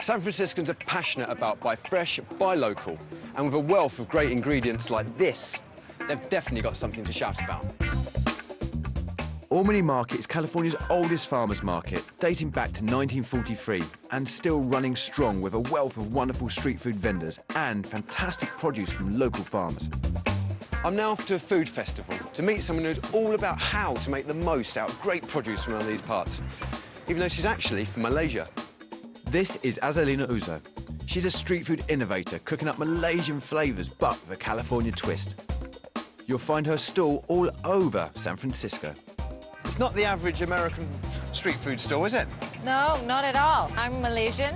San Franciscans are passionate about buy fresh, buy local, and with a wealth of great ingredients like this, they've definitely got something to shout about. Albany Market is California's oldest farmers market, dating back to 1943 and still running strong with a wealth of wonderful street food vendors and fantastic produce from local farmers. I'm now off to a food festival to meet someone who knows all about how to make the most out of great produce from around these parts, even though she's actually from Malaysia. This is Azalina Eusope. She's a street food innovator cooking up Malaysian flavours but with a California twist. You'll find her stall all over San Francisco. It's not the average American street food stall, is it? No, not at all. I'm Malaysian,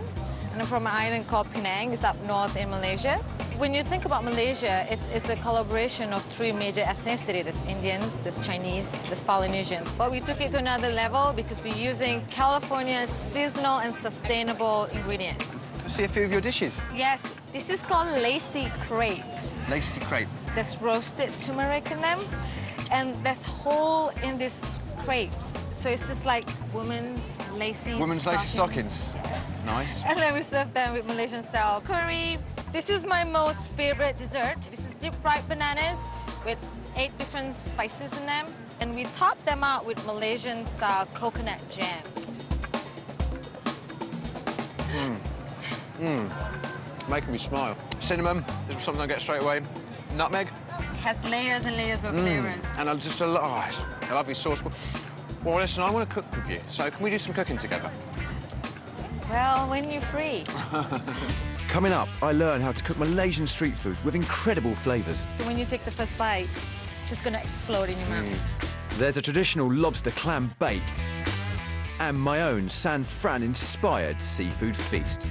and I'm from an island called Penang. It's up north in Malaysia. When you think about Malaysia, it's a collaboration of three major ethnicities. There's Indians, there's Chinese, there's Polynesians. But we took it to another level because we're using California's seasonal and sustainable ingredients. I see a few of your dishes. Yes, this is called lacy crepe. Lacy crepe. There's roasted turmeric in them, and there's hole in these crepes. So it's just like women's lacy stockings. Yes. Nice. And then we serve them with Malaysian-style curry. This is my most favorite dessert. This is deep-fried bananas with 8 different spices in them. And we top them out with Malaysian-style coconut jam. Making me smile. Cinnamon is something I get straight away. Nutmeg. It has layers and layers of flavors. And I just, oh, it's a lovely sauce. Well, listen, I want to cook with you, so can we do some cooking together? Well, when you're free. Coming up, I learn how to cook Malaysian street food with incredible flavours. So when you take the first bite, it's just going to explode in your mouth. There's a traditional lobster clam bake and my own San Fran-inspired seafood feast.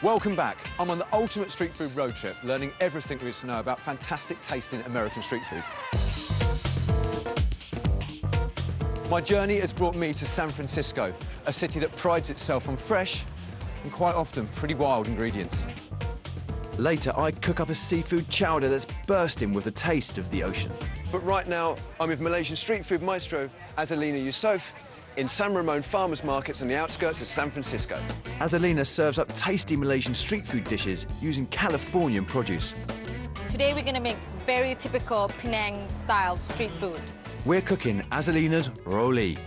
Welcome back. I'm on the ultimate street food road trip, learning everything there is to know about fantastic tasting American street food. My journey has brought me to San Francisco, a city that prides itself on fresh and quite often pretty wild ingredients. Later, I cook up a seafood chowder that's bursting with the taste of the ocean. But right now, I'm with Malaysian street food maestro Azalina Eusope in San Ramon farmers markets on the outskirts of San Francisco. Azalina serves up tasty Malaysian street food dishes using Californian produce. Today we're going to make very typical Penang-style street food. We're cooking Azalina's Roli.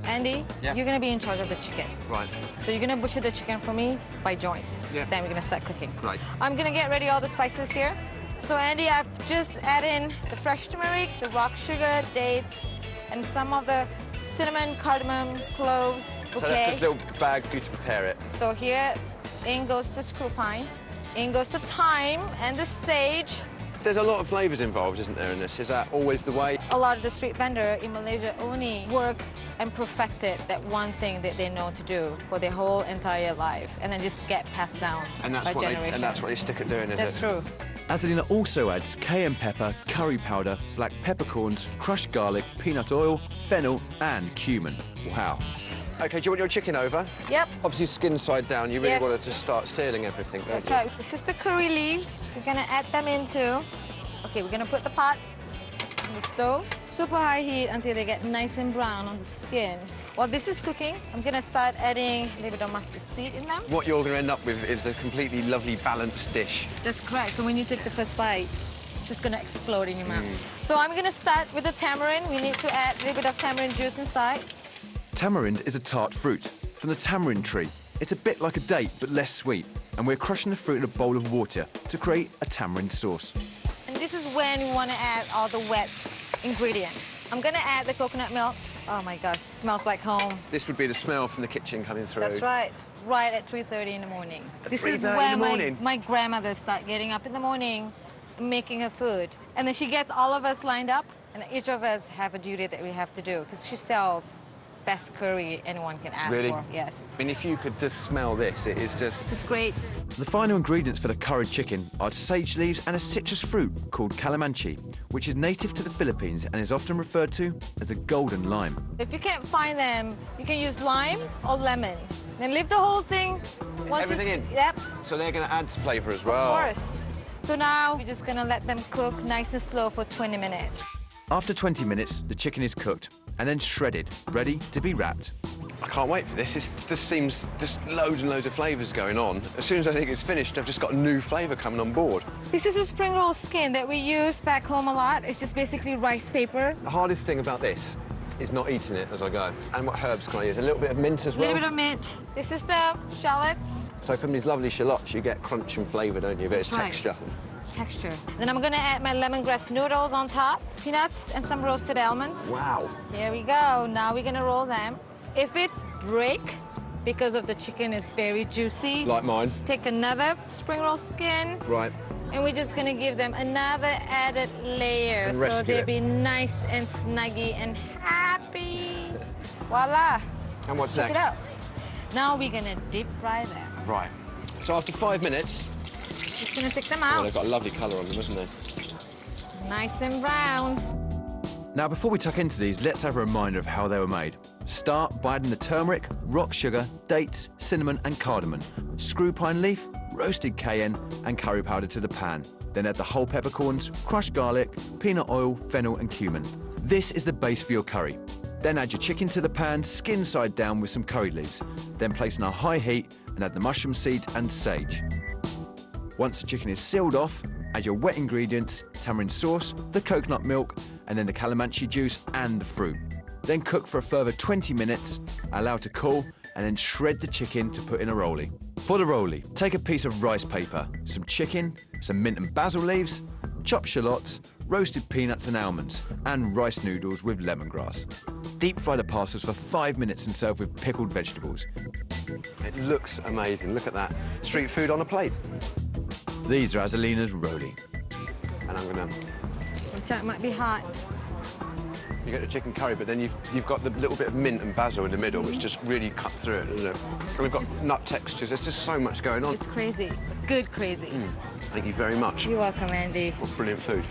Andy, Yeah. You're going to be in charge of the chicken. Right. So you're going to butcher the chicken for me by joints. Yeah. Then we're going to start cooking. Right. I'm going to get ready all the spices here. So Andy, I've just added in the fresh turmeric, the rock sugar, dates, and some of the cinnamon, cardamom, cloves, bouquet. So that's just a little bag for you to prepare it. So here, in goes the screw pine, in goes the thyme and the sage. There's a lot of flavours involved, isn't there, in this? Is that always the way? A lot of the street vendor in Malaysia only work and perfected that one thing that they know to do for their whole entire life, and then just get passed down by generations. And that's what they stick at doing, isn't it? That's true. Azalina also adds cayenne pepper, curry powder, black peppercorns, crushed garlic, peanut oil, fennel and cumin. Wow. OK, do you want your chicken over? Yep. Obviously, skin side down, you really Yes. want to just start sealing everything, don't That's you? right. This is the curry leaves. We're going to add them into. OK, we're going to put the pot on the stove. Super high heat until they get nice and brown on the skin. While this is cooking, I'm going to start adding a little bit of mustard seed in them. What you're going to end up with is a completely lovely, balanced dish. That's correct. So when you take the first bite, it's just going to explode in your mouth. So I'm going to start with the tamarind. We need to add a little bit of tamarind juice inside. Tamarind is a tart fruit from the tamarind tree. It's a bit like a date, but less sweet. And we're crushing the fruit in a bowl of water to create a tamarind sauce. And this is when we want to add all the wet ingredients. I'm going to add the coconut milk. Oh my gosh, smells like home. This would be the smell from the kitchen coming through. That's right. Right at 3:30 in the morning. This is where my grandmother started getting up in the morning, making her food. And then she gets all of us lined up, and each of us have a duty that we have to do, because she sells best curry anyone can ask for. Yes. I mean, if you could just smell this, it is just... Just great. The final ingredients for the curried chicken are sage leaves and a citrus fruit called calamansi, which is native to the Philippines and is often referred to as a golden lime. If you can't find them, you can use lime or lemon. Then leave the whole thing. Everything in? Yep. So they're going to add flavour as well? Of course. So now we're just going to let them cook nice and slow for 20 minutes. After 20 minutes, the chicken is cooked and then shredded, ready to be wrapped. I can't wait for this. It just seems just loads and loads of flavours going on. As soon as I think it's finished, I've just got a new flavour coming on board. This is a spring roll skin that we use back home a lot. It's just basically rice paper. The hardest thing about this is not eating it as I go. And what herbs can I use? A little bit of mint as well? A little bit of mint. This is the shallots. So from these lovely shallots, you get crunch and flavour, don't you? A bit of texture. Texture. Then I'm going to add my lemongrass noodles on top, peanuts, and some roasted almonds. Wow. Here we go. Now we're going to roll them. If it's break, because of the chicken is very juicy. Like mine. Take another spring roll skin. Right. And we're just going to give them another added layer so they'll be nice and snuggy and happy. Voila. And what's next? Check it out. Now we're going to deep fry them. Right. So after 5 minutes... Just going to take them out. Oh, they've got a lovely colour on them, haven't they? Nice and brown. Now, before we tuck into these, let's have a reminder of how they were made. Start by adding the turmeric, rock sugar, dates, cinnamon and cardamom, screw pine leaf, roasted cayenne and curry powder to the pan. Then add the whole peppercorns, crushed garlic, peanut oil, fennel and cumin. This is the base for your curry. Then add your chicken to the pan, skin side down with some curry leaves. Then place on a high heat and add the mushroom seeds and sage. Once the chicken is sealed off, add your wet ingredients, tamarind sauce, the coconut milk, and then the calamansi juice and the fruit. Then cook for a further 20 minutes, allow to cool, and then shred the chicken to put in a rollie. For the rollie, take a piece of rice paper, some chicken, some mint and basil leaves, chopped shallots, roasted peanuts and almonds, and rice noodles with lemongrass. Deep fry the parcels for 5 minutes and serve with pickled vegetables. It looks amazing, look at that. Street food on a plate. These are Azalina's rollie. And I'm gonna... That might be hot. You get the chicken curry, but then you've got the little bit of mint and basil in the middle, which just really cut through it, doesn't it? And we've got nut textures. There's just so much going on. It's crazy. Good crazy. Thank you very much. You're welcome, Andy. What brilliant food.